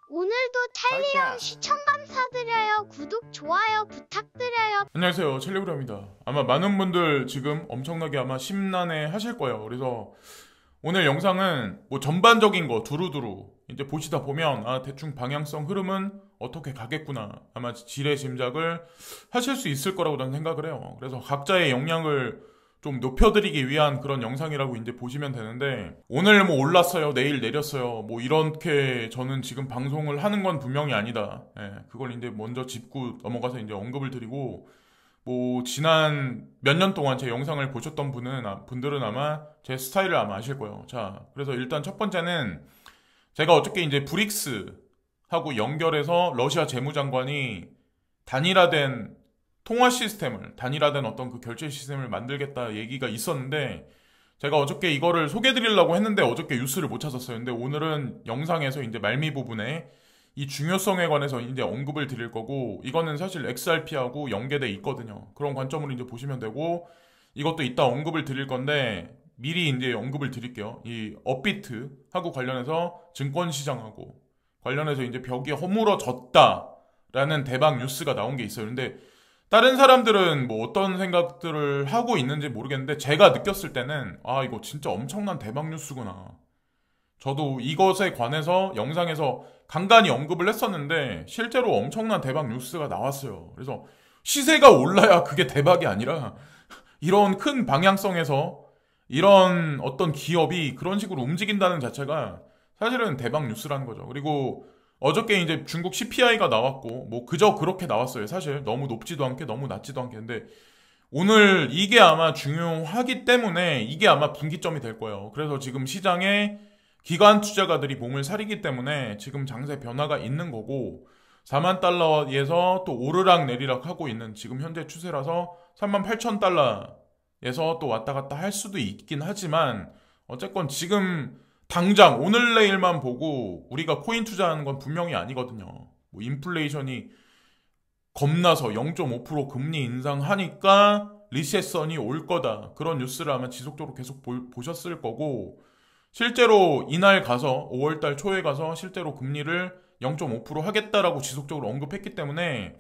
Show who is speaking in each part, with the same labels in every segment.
Speaker 1: 오늘도 찰리형 시청 감사드려요. 구독, 좋아요 부탁드려요.
Speaker 2: 안녕하세요, 첼리브라입니다. 아마 많은 분들 지금 엄청나게 아마 심란해 하실 거예요. 그래서 오늘 영상은 뭐 전반적인 거 두루두루 이제 보시다 보면 대충 방향성 흐름은 어떻게 가겠구나 아마 지레 짐작을 하실 수 있을 거라고 저는 생각을 해요. 그래서 각자의 역량을 좀 높여드리기 위한 그런 영상이라고 이제 보시면 되는데, 오늘 뭐 올랐어요, 내일 내렸어요, 뭐 이렇게 저는 지금 방송을 하는 건 분명히 아니다. 그걸 이제 먼저 짚고 넘어가서 이제 언급을 드리고, 뭐 지난 몇 년 동안 제 영상을 보셨던 분들은 아마 제 스타일을 아마 아실 거예요. 자, 그래서 일단 첫 번째는 제가 어저께 이제 브릭스하고 연결해서 러시아 재무장관이 단일화된 통화 시스템을, 단일화된 어떤 그 결제 시스템을 만들겠다 얘기가 있었는데, 제가 어저께 이거를 소개해드리려고 했는데 어저께 뉴스를 못 찾았어요. 근데 오늘은 영상에서 이제 말미 부분에 이 중요성에 관해서 이제 언급을 드릴 거고, 이거는 사실 XRP하고 연계돼 있거든요. 그런 관점으로 이제 보시면 되고, 이것도 이따 언급을 드릴 건데 미리 이제 언급을 드릴게요. 이 업비트하고 관련해서 증권시장하고 관련해서 이제 벽이 허물어졌다라는 대박 뉴스가 나온 게 있어요. 근데 다른 사람들은 뭐 어떤 생각들을 하고 있는지 모르겠는데, 제가 느꼈을 때는 이거 진짜 엄청난 대박 뉴스구나. 저도 이것에 관해서 영상에서 간간히 언급을 했었는데 실제로 엄청난 대박 뉴스가 나왔어요. 그래서 시세가 올라야 그게 대박이 아니라 이런 큰 방향성에서 이런 어떤 기업이 그런 식으로 움직인다는 자체가 사실은 대박 뉴스라는 거죠. 그리고 어저께 이제 중국 CPI가 나왔고, 뭐 그저 그렇게 나왔어요. 사실 너무 높지도 않게 너무 낮지도 않게. 근데 오늘 이게 아마 중요하기 때문에 이게 아마 분기점이 될 거예요. 그래서 지금 시장에 기관 투자가들이 몸을 사리기 때문에 지금 장세 변화가 있는 거고, 4만 달러에서 또 오르락 내리락 하고 있는 지금 현재 추세라서 3만 8천 달러에서 또 왔다 갔다 할 수도 있긴 하지만, 어쨌건 지금 당장 오늘 내일만 보고 우리가 코인 투자하는 건 분명히 아니거든요. 뭐 인플레이션이 겁나서 0.5% 금리 인상하니까 리세션이 올 거다, 그런 뉴스를 아마 지속적으로 계속 보셨을 거고, 실제로 이날 가서 5월달 초에 가서 실제로 금리를 0.5% 하겠다라고 지속적으로 언급했기 때문에,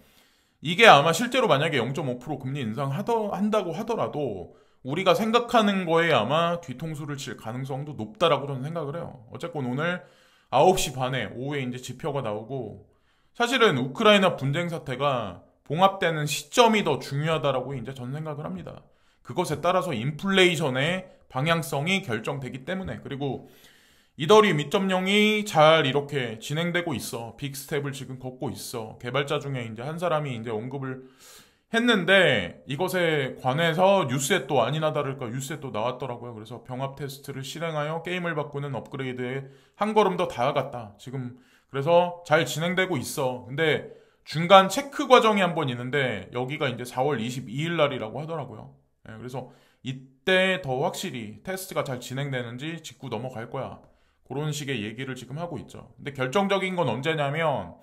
Speaker 2: 이게 아마 실제로 만약에 0.5% 금리 인상한다고 하더라도 우리가 생각하는 거에 아마 뒤통수를 칠 가능성도 높다라고 저는 생각을 해요. 어쨌건 오늘 9시 반에 오후에 이제 지표가 나오고, 사실은 우크라이나 분쟁 사태가 봉합되는 시점이 더 중요하다라고 이제 저는 생각을 합니다. 그것에 따라서 인플레이션의 방향성이 결정되기 때문에. 그리고 이더리움 2.0이 잘 이렇게 진행되고 있어. 빅 스텝을 지금 걷고 있어. 개발자 중에 이제 한 사람이 이제 언급을 했는데, 이것에 관해서 뉴스에 또 아니나 다를까 뉴스에 또 나왔더라고요. 그래서 병합 테스트를 실행하여 게임을 바꾸는 업그레이드에 한 걸음 더 다가갔다. 지금 그래서 잘 진행되고 있어. 근데 중간 체크 과정이 한 번 있는데 여기가 이제 4월 22일 날이라고 하더라고요. 그래서 이때 더 확실히 테스트가 잘 진행되는지 짚고 넘어갈 거야. 그런 식의 얘기를 지금 하고 있죠. 근데 결정적인 건 언제냐면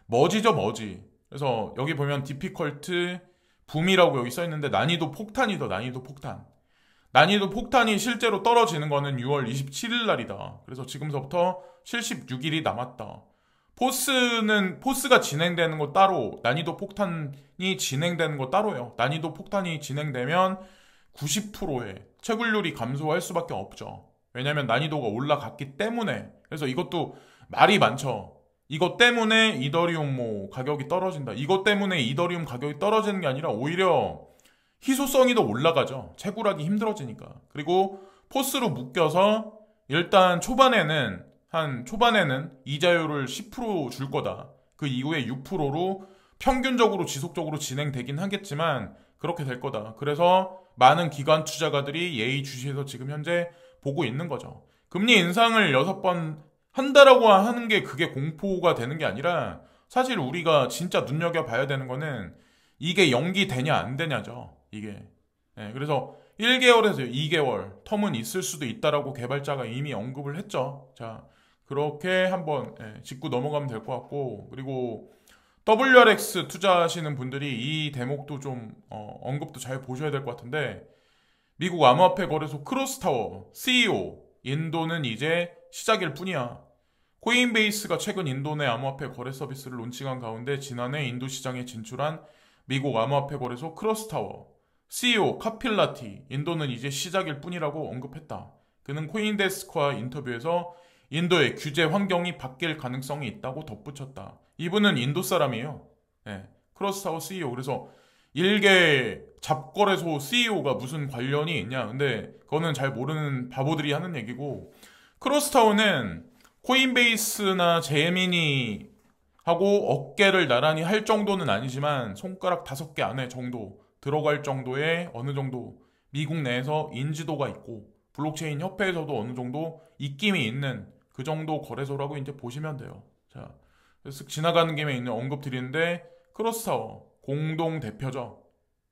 Speaker 2: 머지죠, 머지. 그래서 여기 보면 디피컬트 붐이라고 여기 써있는데, 난이도 폭탄이다, 난이도 폭탄. 난이도 폭탄이 실제로 떨어지는 거는 6월 27일 날이다. 그래서 지금서부터 76일이 남았다. 포스가 진행되는 거 따로, 난이도 폭탄이 진행되는 거 따로요. 난이도 폭탄이 진행되면 90%의 채굴률이 감소할 수밖에 없죠. 왜냐면 난이도가 올라갔기 때문에. 그래서 이것도 말이 많죠. 이것 때문에 이더리움 뭐 가격이 떨어진다, 이것 때문에 이더리움 가격이 떨어지는 게 아니라 오히려 희소성이 더 올라가죠. 채굴하기 힘들어지니까. 그리고 포스로 묶여서 일단 초반에는 이자율을 10% 줄 거다. 그 이후에 6%로 평균적으로 지속적으로 진행되긴 하겠지만 그렇게 될 거다. 그래서 많은 기관 투자가들이 예의주시해서 지금 현재 보고 있는 거죠. 금리 인상을 6번 한다라고 하는 게 그게 공포가 되는 게 아니라, 사실 우리가 진짜 눈여겨봐야 되는 거는 이게 연기되냐 안 되냐죠. 이게. 그래서 1개월에서 2개월 텀은 있을 수도 있다라고 개발자가 이미 언급을 했죠. 자, 그렇게 한번 짚고 넘어가면 될 것 같고, 그리고 WRX 투자하시는 분들이 이 대목도 좀 언급도 잘 보셔야 될 것 같은데, 미국 암호화폐 거래소 크로스타워 CEO 인도는 이제 시작일 뿐이야. 코인베이스가 최근 인도 내 암호화폐 거래 서비스를 론칭한 가운데 지난해 인도 시장에 진출한 미국 암호화폐 거래소 크로스타워 CEO 카필라티, 인도는 이제 시작일 뿐이라고 언급했다. 그는 코인데스크와 인터뷰에서 인도의 규제 환경이 바뀔 가능성이 있다고 덧붙였다. 이분은 인도 사람이에요. 네, 크로스타워 CEO. 그래서 일개 잡거래소 CEO가 무슨 관련이 있냐. 근데 그거는 잘 모르는 바보들이 하는 얘기고, 크로스타워는 코인베이스나 제미니 하고 어깨를 나란히 할 정도는 아니지만 손가락 5개 안에 정도 들어갈 정도의 어느 정도 미국 내에서 인지도가 있고 블록체인 협회에서도 어느 정도 입김이 있는 그 정도 거래소라고 이제 보시면 돼요. 자, 쓱 지나가는 김에 있는 언급 드리는데 크로스타워 공동 대표죠.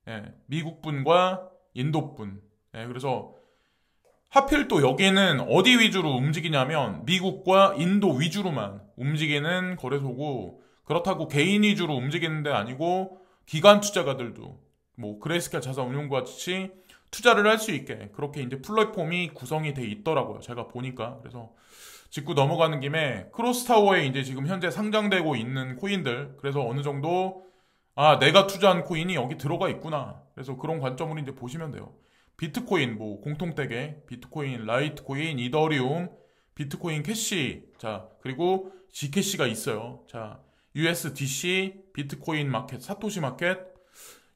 Speaker 2: 예, 미국 분과 인도 분. 예, 그래서 하필 또 여기는 어디 위주로 움직이냐면 미국과 인도 위주로만 움직이는 거래소고, 그렇다고 개인 위주로 움직이는 데 아니고 기관 투자가들도 뭐 그레이스케일 자산운용과 같이 투자를 할 수 있게 그렇게 이제 플랫폼이 구성이 돼 있더라고요. 제가 보니까. 그래서 짚고 넘어가는 김에 크로스타워에 이제 지금 현재 상장되고 있는 코인들, 그래서 어느 정도 내가 투자한 코인이 여기 들어가 있구나. 그래서 그런 관점으로 이제 보시면 돼요. 비트코인 뭐 공통되게 비트코인, 라이트코인, 이더리움, 비트코인 캐시, 자 그리고 G캐시가 있어요. 자 USDC, 비트코인 마켓, 사토시 마켓,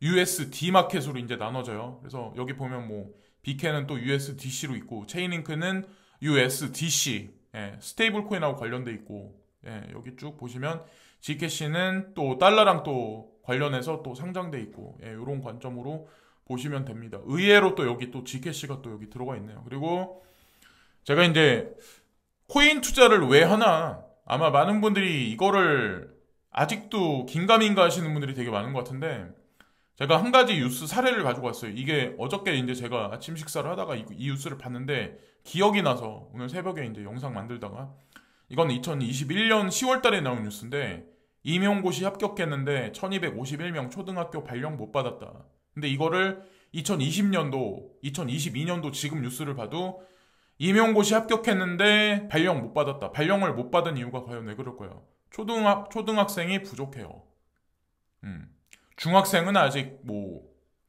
Speaker 2: USD 마켓으로 이제 나눠져요. 그래서 여기 보면 뭐 비케는 또 USDC로 있고, 체인링크는 USDC, 예, 스테이블 코인하고 관련돼 있고, 예, 여기 쭉 보시면 G캐시는 또 달러랑 또 관련해서 또 상장돼 있고, 예, 이런 관점으로 보시면 됩니다. 의외로 또 여기 또 G캐시가 또 여기 들어가 있네요. 그리고 제가 이제 코인 투자를 왜 하나, 아마 많은 분들이 이거를 아직도 긴가민가 하시는 분들이 되게 많은 것 같은데, 제가 한 가지 뉴스 사례를 가지고 왔어요. 이게 어저께 이제 제가 아침 식사를 하다가 이 뉴스를 봤는데 기억이 나서 오늘 새벽에 이제 영상 만들다가, 이건 2021년 10월 달에 나온 뉴스인데, 임용고시 합격했는데 1251명 초등학교 발령 못 받았다. 근데 이거를 2020년도, 2022년도 지금 뉴스를 봐도 임용고시 합격했는데 발령 못 받았다. 발령을 못 받은 이유가 과연 왜 그럴까요? 초등학생이 부족해요. 중학생은 아직 뭐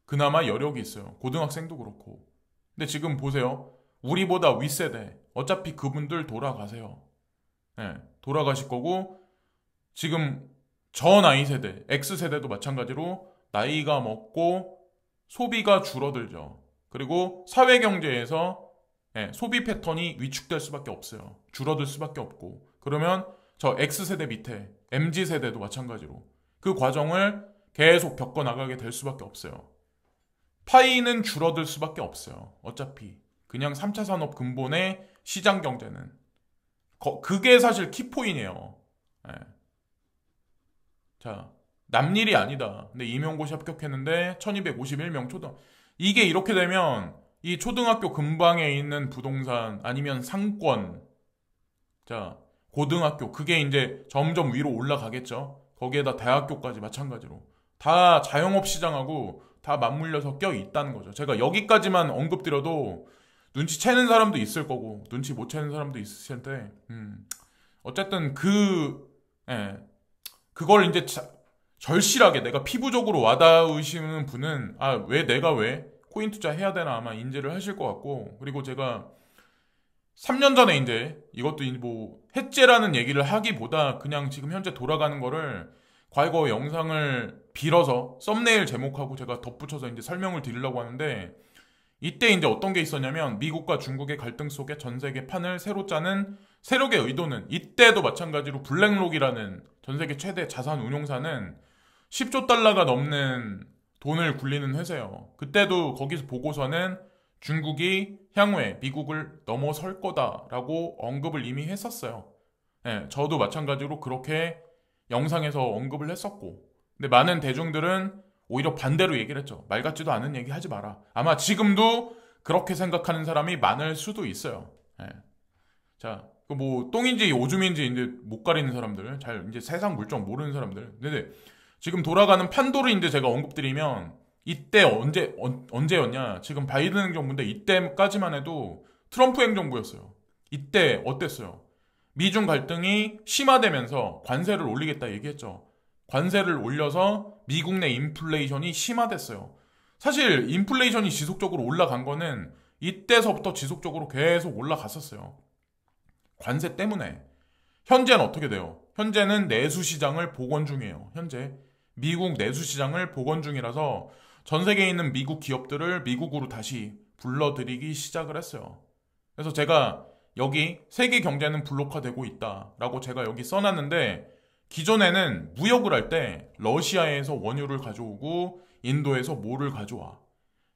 Speaker 2: 그나마 여력이 있어요. 고등학생도 그렇고. 근데 지금 보세요. 우리보다 윗세대, 어차피 그분들 돌아가세요. 네, 돌아가실 거고, 지금 저 나이 세대, X세대도 마찬가지로 나이가 먹고 소비가 줄어들죠. 그리고 사회경제에서 소비 패턴이 위축될 수밖에 없어요. 줄어들 수밖에 없고. 그러면 저 X세대 밑에 MZ세대도 마찬가지로 그 과정을 계속 겪어나가게 될 수밖에 없어요. 파이는 줄어들 수밖에 없어요. 어차피 그냥 3차 산업 근본의 시장 경제는 그게 사실 키포인이에요. 예. 자, 남일이 아니다. 근데 임용고시 합격했는데 1251명 이게 이렇게 되면 이 초등학교 근방에 있는 부동산 아니면 상권, 자 고등학교, 그게 이제 점점 위로 올라가겠죠. 거기에다 대학교까지 마찬가지로 다 자영업 시장하고 다 맞물려서 껴 있다는 거죠. 제가 여기까지만 언급드려도 눈치채는 사람도 있을 거고 눈치 못 채는 사람도 있을 텐데, 어쨌든 그걸 이제 절실하게 내가 피부적으로 와닿으시는 분은 왜 코인 투자 해야 되나 아마 인지를 하실 것 같고, 그리고 제가 3년 전에 이제 이것도 뭐 해제라는 얘기를 하기보다 그냥 지금 현재 돌아가는 거를 과거 영상을 빌어서 썸네일 제목하고 제가 덧붙여서 이제 설명을 드리려고 하는데, 이때 이제 어떤 게 있었냐면 미국과 중국의 갈등 속에 전 세계 판을 새로 짜는 세력의 의도는, 이때도 마찬가지로 블랙록이라는 전 세계 최대 자산 운용사는 10조 달러가 넘는 돈을 굴리는 회사예요. 그때도 거기서 보고서는 중국이 향후에 미국을 넘어설 거다라고 언급을 이미 했었어요. 네, 저도 마찬가지로 그렇게 영상에서 언급을 했었고, 근데 많은 대중들은 오히려 반대로 얘기를 했죠. 말 같지도 않은 얘기 하지 마라. 아마 지금도 그렇게 생각하는 사람이 많을 수도 있어요. 네. 자, 뭐 똥인지 오줌인지 이제 못 가리는 사람들, 잘 이제 세상 물정 모르는 사람들. 근데 지금 돌아가는 판도를 이제 제가 언급드리면, 이때 언제였냐? 지금 바이든 행정부인데 이때까지만 해도 트럼프 행정부였어요. 이때 어땠어요? 미중 갈등이 심화되면서 관세를 올리겠다 얘기했죠. 관세를 올려서 미국 내 인플레이션이 심화됐어요. 사실 인플레이션이 지속적으로 올라간 거는 이때서부터 지속적으로 계속 올라갔었어요. 관세 때문에. 현재는 어떻게 돼요? 현재는 내수시장을 복원 중이에요. 현재 미국 내수시장을 복원 중이라서 전 세계에 있는 미국 기업들을 미국으로 다시 불러들이기 시작을 했어요. 그래서 제가 여기 세계 경제는 블록화되고 있다라고 제가 여기 써놨는데, 기존에는 무역을 할 때 러시아에서 원유를 가져오고 인도에서 뭐를 가져와.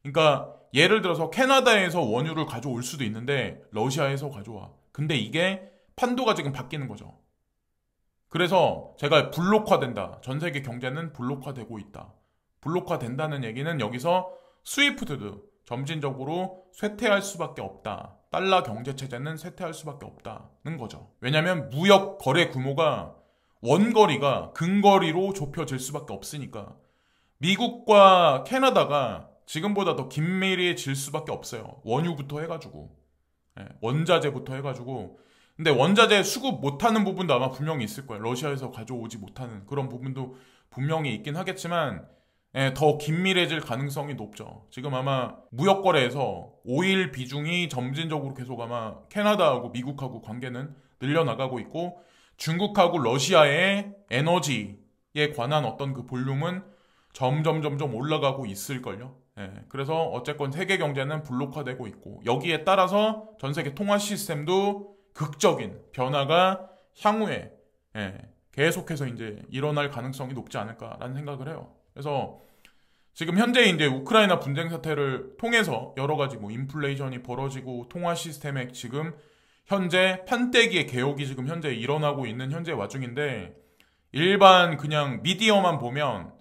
Speaker 2: 그러니까 예를 들어서 캐나다에서 원유를 가져올 수도 있는데 러시아에서 가져와. 근데 이게 판도가 지금 바뀌는 거죠. 그래서 제가 블록화된다. 전 세계 경제는 블록화되고 있다. 블록화된다는 얘기는 여기서 스위프트도 점진적으로 쇠퇴할 수밖에 없다. 달러 경제 체제는 쇠퇴할 수밖에 없다는 거죠. 왜냐하면 무역 거래 규모가 원거리가 근거리로 좁혀질 수밖에 없으니까. 미국과 캐나다가 지금보다 더 긴밀해질 수밖에 없어요. 원유부터 해가지고, 원자재부터 해가지고. 근데 원자재 수급 못하는 부분도 아마 분명히 있을 거예요. 러시아에서 가져오지 못하는 그런 부분도 분명히 있긴 하겠지만, 더 긴밀해질 가능성이 높죠. 지금 아마 무역 거래에서 오일 비중이 점진적으로 계속 아마 캐나다하고 미국하고 관계는 늘려나가고 있고, 중국하고 러시아의 에너지에 관한 어떤 그 볼륨은 점점 올라가고 있을걸요. 그래서 어쨌건 세계 경제는 블록화되고 있고, 여기에 따라서 전 세계 통화 시스템도 극적인 변화가 향후에 계속해서 이제 일어날 가능성이 높지 않을까라는 생각을 해요. 그래서 지금 현재 이제 우크라이나 분쟁 사태를 통해서 여러 가지 뭐 인플레이션이 벌어지고 통화 시스템에 지금 현재 판때기의 개혁이 지금 현재 일어나고 있는 현재 와중인데, 일반 그냥 미디어만 보면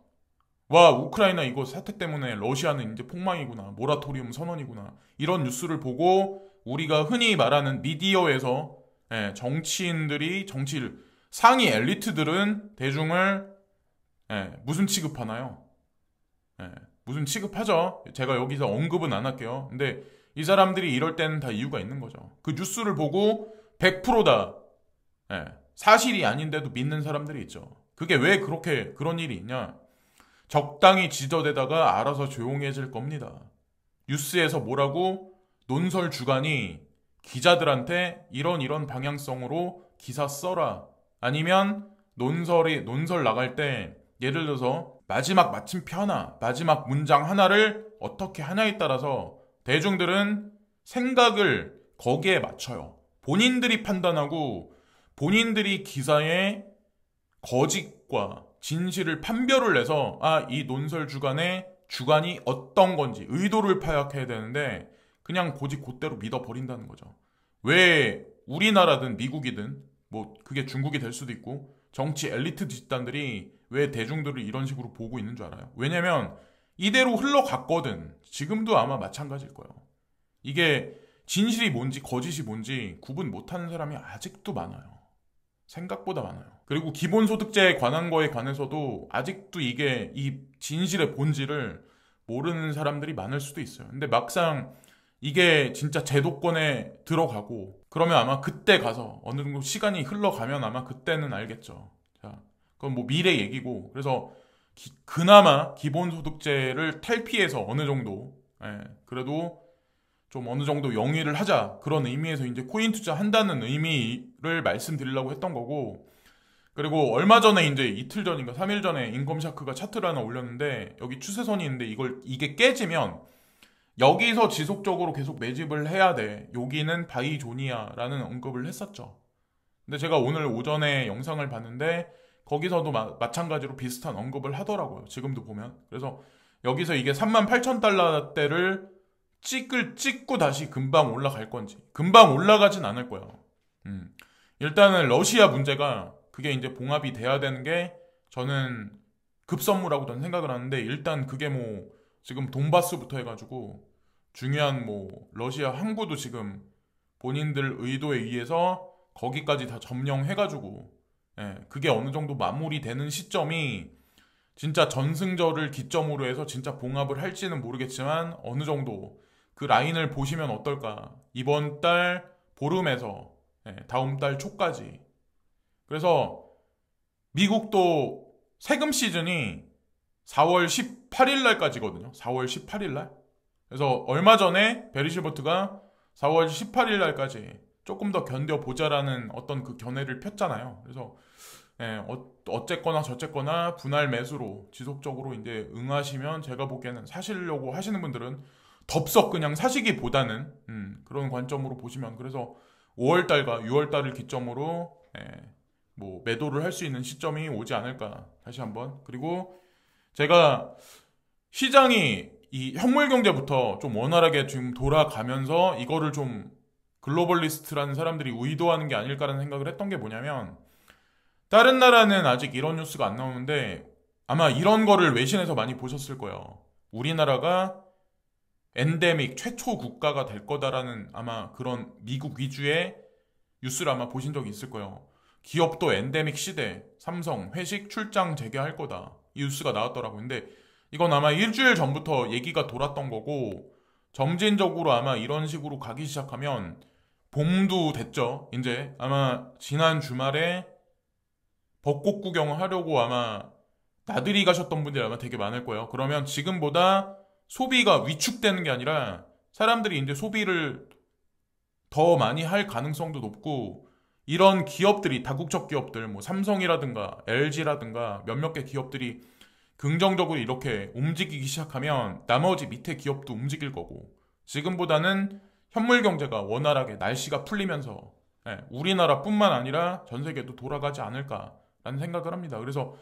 Speaker 2: 와, 우크라이나 이거 사태 때문에 러시아는 이제 폭망이구나, 모라토리움 선언이구나, 이런 뉴스를 보고 우리가 흔히 말하는 미디어에서 정치인들이, 상위 엘리트들은 대중을 무슨 취급하나요? 무슨 취급하죠. 제가 여기서 언급은 안 할게요. 근데 이 사람들이 이럴 때는 다 이유가 있는 거죠. 그 뉴스를 보고 100%다 사실이 아닌데도 믿는 사람들이 있죠. 그게 왜 그런 일이 있냐? 적당히 지저대다가 알아서 조용해질 겁니다. 뉴스에서 뭐라고 논설 주간이 기자들한테 이런 방향성으로 기사 써라, 아니면 논설 나갈 때 예를 들어서 마지막 마침표 하나, 마지막 문장 하나를 어떻게 하냐에 따라서 대중들은 생각을 거기에 맞춰요. 본인들이 판단하고 본인들이 기사의 거짓과 진실을 판별을 내서 이 논설 주간이 어떤 건지 의도를 파악해야 되는데 그냥 곧대로 믿어버린다는 거죠. 왜 우리나라든 미국이든 뭐 그게 중국이 될 수도 있고 정치 엘리트 집단들이 왜 대중들을 이런 식으로 보고 있는 줄 알아요? 왜냐면 이대로 흘러갔거든. 지금도 아마 마찬가지일 거예요. 이게 진실이 뭔지 거짓이 뭔지 구분 못하는 사람이 아직도 많아요. 생각보다 많아요. 그리고 기본소득제에 관한 거에 관해서도 아직도 이게 이 진실의 본질을 모르는 사람들이 많을 수도 있어요. 근데 막상 이게 진짜 제도권에 들어가고 그러면 아마 그때 가서 어느 정도 시간이 흘러가면 아마 그때는 알겠죠. 자, 그건 뭐 미래 얘기고. 그래서 그나마 기본소득제를 탈피해서 어느 정도 그래도 좀 어느 정도 영위를 하자, 그런 의미에서 이제 코인 투자 한다는 의미를 말씀드리려고 했던 거고. 그리고 얼마 전에 이제 이틀 전인가 3일 전에 인컴샤크가 차트를 하나 올렸는데 여기 추세선이 있는데 이게 깨지면 여기서 지속적으로 계속 매집을 해야 돼. 여기는 바이조니아라는 언급을 했었죠. 근데 제가 오늘 오전에 영상을 봤는데 거기서도 마찬가지로 비슷한 언급을 하더라고요. 지금도 보면. 그래서 여기서 이게 38,000달러대를 찍고 다시 금방 올라갈 건지. 금방 올라가진 않을 거예요. 일단은 러시아 문제가 그게 이제 봉합이 돼야 되는 게 저는 급선무라고 저는 생각을 하는데, 일단 그게 뭐 지금 돈바스부터 해가지고 중요한 뭐 러시아 항구도 지금 본인들 의도에 의해서 거기까지 다 점령해가지고 그게 어느 정도 마무리되는 시점이 진짜 전승절을 기점으로 해서 진짜 봉합을 할지는 모르겠지만 어느 정도 그 라인을 보시면 어떨까. 이번 달 보름에서 다음 달 초까지. 그래서 미국도 세금 시즌이 4월 18일 날까지거든요. 4월 18일 날. 그래서 얼마 전에 베리 실버트가 4월 18일 날까지 조금 더 견뎌보자라는 어떤 그 견해를 폈잖아요. 그래서 어쨌거나 저쨌거나 분할 매수로 지속적으로 이제 응하시면 제가 보기에는 사시려고 하시는 분들은 덥석 그냥 사시기보다는 그런 관점으로 보시면 그래서 5월달과 6월달을 기점으로 뭐 매도를 할 수 있는 시점이 오지 않을까 다시 한번. 그리고 제가 시장이 이 현물 경제부터 좀 원활하게 지금 돌아가면서 이거를 좀 글로벌리스트라는 사람들이 의도하는 게 아닐까라는 생각을 했던 게 뭐냐면 다른 나라는 아직 이런 뉴스가 안 나오는데 아마 이런 거를 외신에서 많이 보셨을 거예요. 우리나라가 엔데믹 최초 국가가 될 거다라는 아마 그런 미국 위주의 뉴스를 아마 보신 적이 있을 거예요. 기업도 엔데믹 시대, 삼성, 회식 출장 재개할 거다. 이 뉴스가 나왔더라고요. 근데 이건 아마 일주일 전부터 얘기가 돌았던 거고 점진적으로 아마 이런 식으로 가기 시작하면 봄도 됐죠. 이제 아마 지난 주말에 벚꽃 구경을 하려고 아마 나들이 가셨던 분들이 아마 되게 많을 거예요. 그러면 지금보다 소비가 위축되는 게 아니라 사람들이 이제 소비를 더 많이 할 가능성도 높고 이런 기업들이 다국적 기업들 뭐 삼성이라든가 LG라든가 몇몇 개 기업들이 긍정적으로 이렇게 움직이기 시작하면 나머지 밑에 기업도 움직일 거고 지금보다는 현물 경제가 원활하게 날씨가 풀리면서 우리나라뿐만 아니라 전 세계도 돌아가지 않을까라는 생각을 합니다. 그래서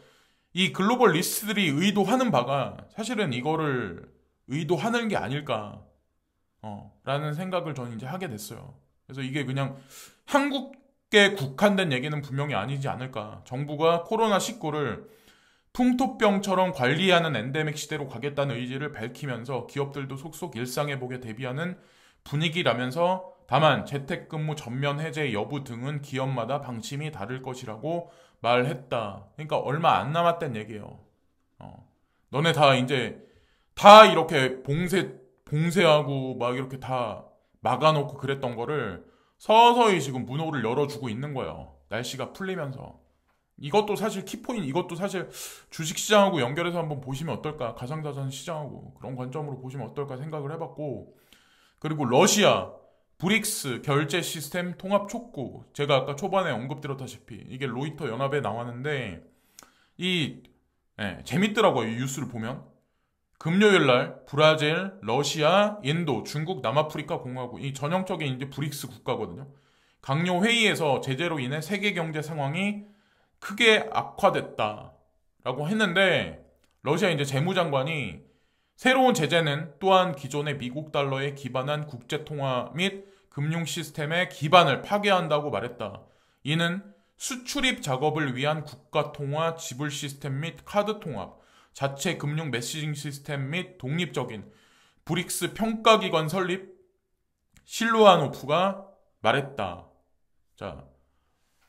Speaker 2: 이 글로벌 리스트들이 의도하는 바가 사실은 이거를 의도하는 게 아닐까 라는 생각을 저는 이제 하게 됐어요. 그래서 이게 그냥 한국에 국한된 얘기는 분명히 아니지 않을까. 정부가 코로나19를 풍토병처럼 관리하는 엔데믹 시대로 가겠다는 의지를 밝히면서 기업들도 속속 일상회복에 대비하는 분위기라면서 다만 재택근무 전면 해제 여부 등은 기업마다 방침이 다를 것이라고 말했다. 그러니까 얼마 안 남았단 얘기예요. 너네 다 이제 다 이렇게 봉쇄하고 막 이렇게 다 막아놓고 그랬던 거를 서서히 지금 문호를 열어주고 있는 거예요. 날씨가 풀리면서. 이것도 사실 키포인, 이것도 사실 주식시장하고 연결해서 한번 보시면 어떨까. 가상자산 시장하고 그런 관점으로 보시면 어떨까 생각을 해봤고 그리고 러시아, 브릭스 결제 시스템 통합 촉구. 제가 아까 초반에 언급드렸다시피 이게 로이터 연합에 나왔는데 재밌더라고요. 이 뉴스를 보면. 금요일 날 브라질, 러시아, 인도, 중국, 남아프리카 공화국 이 전형적인 이제 브릭스 국가거든요. 강요 회의에서 제재로 인해 세계 경제 상황이 크게 악화됐다라고 했는데 러시아 이제 재무장관이 새로운 제재는 또한 기존의 미국 달러에 기반한 국제 통화 및 금융 시스템의 기반을 파괴한다고 말했다. 이는 수출입 작업을 위한 국가 통화 지불 시스템 및 카드 통합, 자체 금융 메시징 시스템 및 독립적인 브릭스 평가기관 설립 실루아노프가 말했다. 자,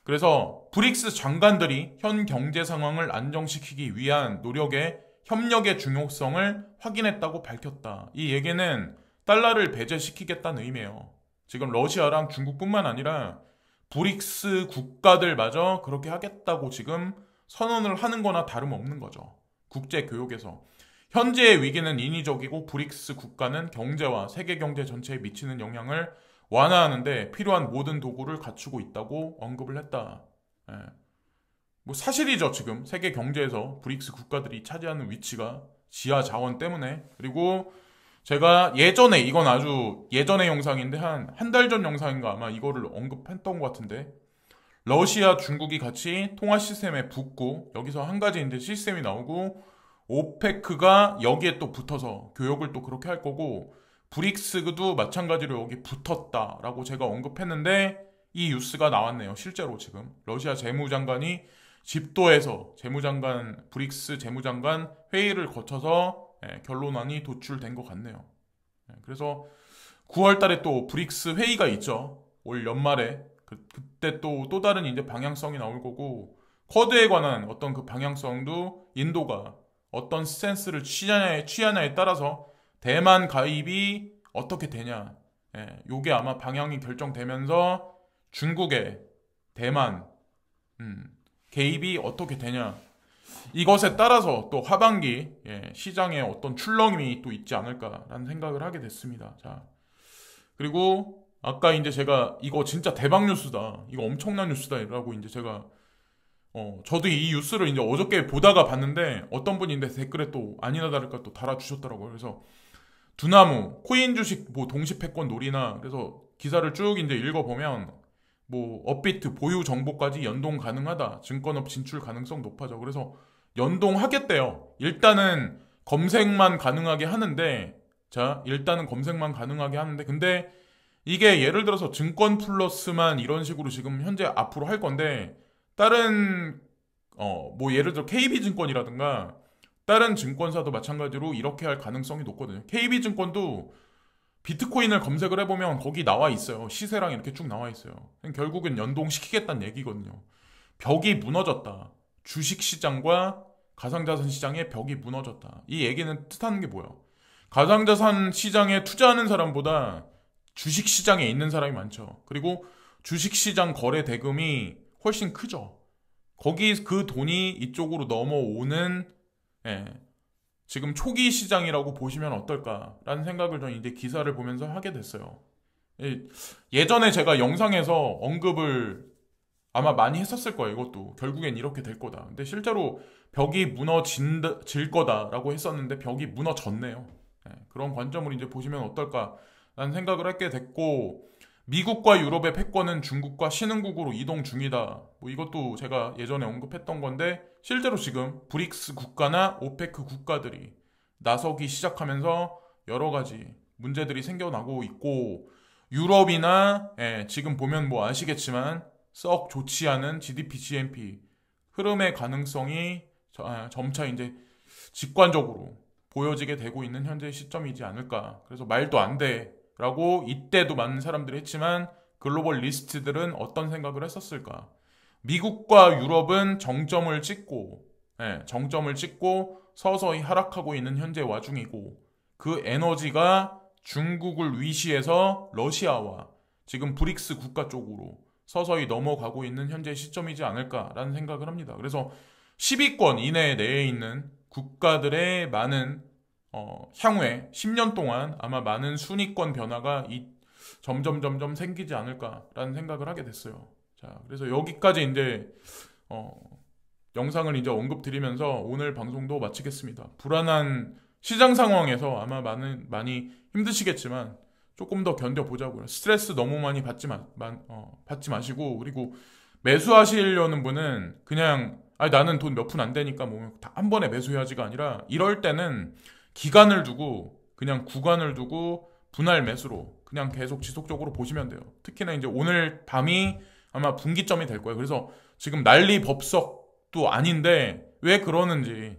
Speaker 2: 그래서 브릭스 장관들이 현 경제 상황을 안정시키기 위한 노력에 협력의 중요성을 확인했다고 밝혔다. 이 얘기는 달러를 배제시키겠다는 의미예요. 지금 러시아랑 중국뿐만 아니라 브릭스 국가들마저 그렇게 하겠다고 지금 선언을 하는 거나 다름없는 거죠. 국제교역에서. 현재의 위기는 인위적이고 브릭스 국가는 경제와 세계 경제 전체에 미치는 영향을 완화하는데 필요한 모든 도구를 갖추고 있다고 언급을 했다. 뭐 사실이죠. 지금 세계 경제에서 브릭스 국가들이 차지하는 위치가 지하 자원 때문에. 그리고 제가 예전에 이건 아주 예전의 영상인데 한 달 전 영상인가 아마 이거를 언급했던 것 같은데 러시아, 중국이 같이 통화 시스템에 붙고 여기서 한 가지 이제 시스템이 나오고 오페크가 여기에 또 붙어서 교역을 또 그렇게 할 거고 브릭스도 마찬가지로 여기 붙었다라고 제가 언급했는데 이 뉴스가 나왔네요. 실제로 지금 러시아 재무장관이 집도에서 브릭스 재무장관 회의를 거쳐서 결론안이 도출된 것 같네요. 그래서 9월 달에 또 브릭스 회의가 있죠. 올 연말에. 그때 또 다른 이제 방향성이 나올 거고 쿼드에 관한 어떤 그 방향성도 인도가 어떤 스탠스를 취하냐에 따라서 대만 가입이 어떻게 되냐. 요게 아마 방향이 결정되면서 중국의 대만 개입이 어떻게 되냐, 이것에 따라서 또 하반기 시장에 어떤 출렁임이 또 있지 않을까라는 생각을 하게 됐습니다. 자, 그리고 아까 이제 제가 이거 진짜 대박 뉴스다, 이거 엄청난 뉴스다라고 이제 제가 저도 이 뉴스를 이제 어저께 보다가 봤는데 어떤 분이 이제 댓글에 또 아니나 다를까 또 달아주셨더라고요. 그래서 두나무 코인 주식 뭐 동시 패권 놀이나, 그래서 기사를 쭉 이제 읽어보면 뭐 업비트 보유 정보까지 연동 가능하다, 증권업 진출 가능성 높아져. 그래서 연동하겠대요. 일단은 검색만 가능하게 하는데, 자, 일단은 검색만 가능하게 하는데, 근데 이게 예를 들어서 증권 플러스만 이런 식으로 지금 현재 앞으로 할 건데, 다른 뭐 예를 들어 KB증권이라든가 다른 증권사도 마찬가지로 이렇게 할 가능성이 높거든요. KB증권도 비트코인을 검색을 해보면 거기 나와 있어요. 시세랑 이렇게 쭉 나와 있어요. 결국은 연동시키겠다는 얘기거든요. 벽이 무너졌다. 주식시장과 가상자산 시장의 벽이 무너졌다. 이 얘기는 뜻하는 게 뭐예요? 가상자산 시장에 투자하는 사람보다 주식시장에 있는 사람이 많죠. 그리고 주식시장 거래 대금이 훨씬 크죠. 거기 그 돈이 이쪽으로 넘어오는 지금 초기 시장이라고 보시면 어떨까라는 생각을 저는 이제 기사를 보면서 하게 됐어요. 예전에 제가 영상에서 언급을 아마 많이 했었을 거예요. 이것도 결국엔 이렇게 될 거다. 근데 실제로 벽이 무너질 거다라고 했었는데 벽이 무너졌네요. 그런 관점으로 이제 보시면 어떨까라는 생각을 하게 됐고, 미국과 유럽의 패권은 중국과 신흥국으로 이동 중이다. 뭐 이것도 제가 예전에 언급했던 건데, 실제로 지금 브릭스 국가나 오페크 국가들이 나서기 시작하면서 여러 가지 문제들이 생겨나고 있고, 유럽이나 지금 보면 뭐 아시겠지만 썩 좋지 않은 GDP, GNP 흐름의 가능성이 점차 이제 직관적으로 보여지게 되고 있는 현재 시점이지 않을까. 그래서 말도 안 돼 라고 이때도 많은 사람들이 했지만 글로벌 리스트들은 어떤 생각을 했었을까? 미국과 유럽은 정점을 찍고 서서히 하락하고 있는 현재 와중이고, 그 에너지가 중국을 위시해서 러시아와 지금 브릭스 국가 쪽으로 서서히 넘어가고 있는 현재 시점이지 않을까라는 생각을 합니다. 그래서 10위권 이내 내에 있는 국가들의 많은 향후에 10년 동안 아마 많은 순위권 변화가 점점 생기지 않을까라는 생각을 하게 됐어요. 자, 그래서 여기까지 이제 영상을 이제 언급드리면서 오늘 방송도 마치겠습니다. 불안한 시장 상황에서 아마 많이 힘드시겠지만 조금 더 견뎌보자고요. 스트레스 너무 많이 받지 마시고, 그리고 매수하시려는 분은 그냥 나는 돈 몇 푼 안 되니까 뭐 한 번에 매수해야지가 아니라, 이럴 때는 기간을 두고 그냥 구간을 두고 분할 매수로 그냥 계속 지속적으로 보시면 돼요. 특히나 이제 오늘 밤이 아마 분기점이 될 거예요. 그래서 지금 난리 법석도 아닌데 왜 그러는지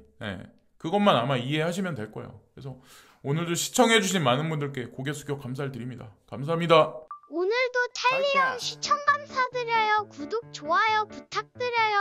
Speaker 2: 그것만 아마 이해하시면 될 거예요. 그래서 오늘도 시청해주신 많은 분들께 고개 숙여 감사를 드립니다. 감사합니다.
Speaker 1: 오늘도 탈리움 시청 감사드려요. 구독, 좋아요 부탁드려요.